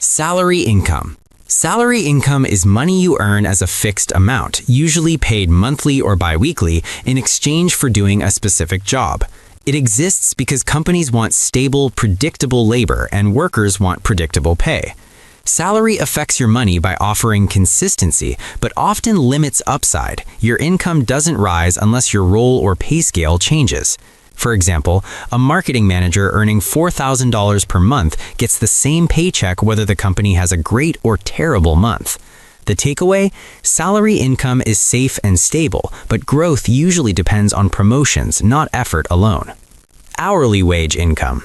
Salary income. Salary income is money you earn as a fixed amount, usually paid monthly or bi-weekly, in exchange for doing a specific job. It exists because companies want stable, predictable labor and workers want predictable pay. Salary affects your money by offering consistency, but often limits upside. Your income doesn't rise unless your role or pay scale changes. For example, a marketing manager earning $4,000 per month gets the same paycheck whether the company has a great or terrible month. The takeaway? Salary income is safe and stable, but growth usually depends on promotions, not effort alone. Hourly wage income.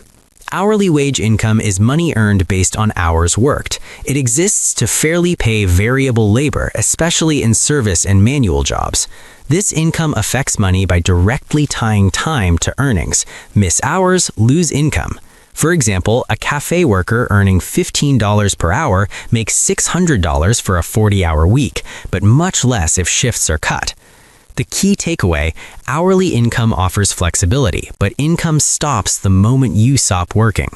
Hourly wage income is money earned based on hours worked. It exists to fairly pay variable labor, especially in service and manual jobs. This income affects money by directly tying time to earnings. Miss hours, lose income. For example, a cafe worker earning $15 per hour makes $600 for a 40-hour week, but much less if shifts are cut. The key takeaway, hourly income offers flexibility, but income stops the moment you stop working.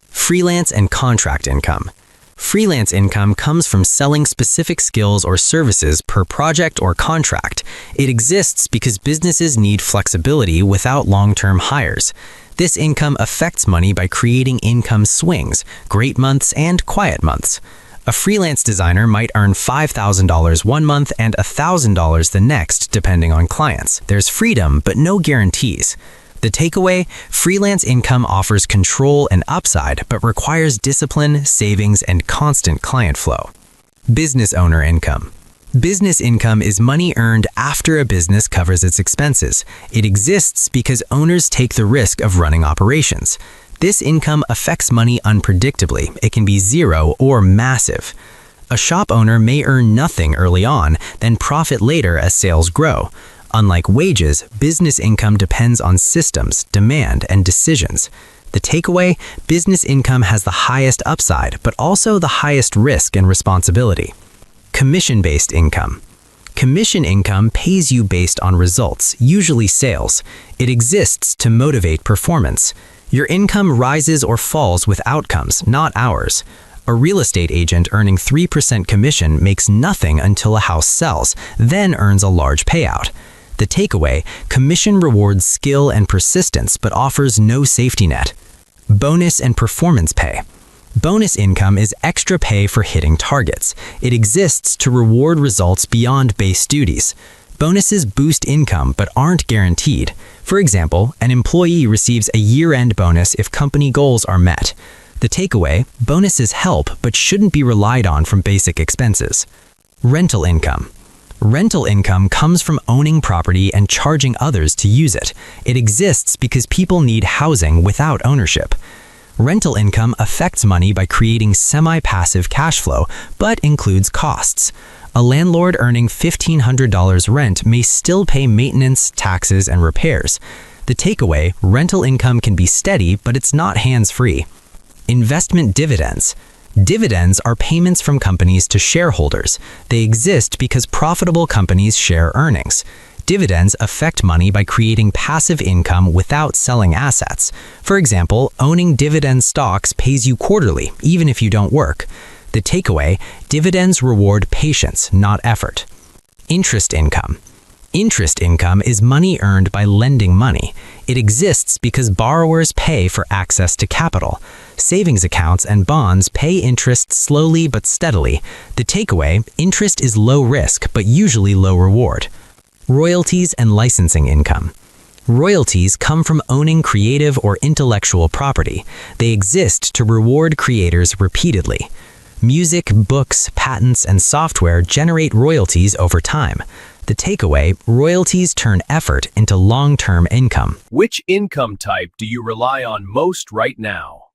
Freelance and contract income. Freelance income comes from selling specific skills or services per project or contract. It exists because businesses need flexibility without long-term hires. This income affects money by creating income swings, great months and quiet months. A freelance designer might earn $5,000 one month and $1,000 the next, depending on clients. There's freedom, but no guarantees. The takeaway, freelance income offers control and upside, but requires discipline, savings, and constant client flow. Business owner income. Business income is money earned after a business covers its expenses. It exists because owners take the risk of running operations. This income affects money unpredictably. It can be zero or massive. A shop owner may earn nothing early on, then profit later as sales grow. Unlike wages, business income depends on systems, demand, and decisions. The takeaway, business income has the highest upside, but also the highest risk and responsibility. Commission-based income. Commission income pays you based on results, usually sales. It exists to motivate performance. Your income rises or falls with outcomes, not hours. A real estate agent earning 3% commission makes nothing until a house sells, then earns a large payout. The takeaway, commission rewards skill and persistence but offers no safety net. Bonus and performance pay. Bonus income is extra pay for hitting targets. It exists to reward results beyond base duties. Bonuses boost income but aren't guaranteed. For example, an employee receives a year-end bonus if company goals are met. The takeaway, bonuses help but shouldn't be relied on from basic expenses. Rental income. Rental income comes from owning property and charging others to use it. It exists because people need housing without ownership. Rental income affects money by creating semi-passive cash flow, but includes costs. A landlord earning $1,500 rent may still pay maintenance, taxes, and repairs. The takeaway, rental income can be steady, but it's not hands-free. Investment dividends. Dividends are payments from companies to shareholders. They exist because profitable companies share earnings. Dividends affect money by creating passive income without selling assets. For example, owning dividend stocks pays you quarterly, even if you don't work. The takeaway, dividends reward patience, not effort. Interest income. Interest income is money earned by lending money. It exists because borrowers pay for access to capital. Savings accounts and bonds pay interest slowly but steadily. The takeaway, interest is low risk but usually low reward. Royalties and licensing income. Royalties come from owning creative or intellectual property. They exist to reward creators repeatedly. Music, books, patents, and software generate royalties over time. The takeaway, royalties turn effort into long-term income. Which income type do you rely on most right now?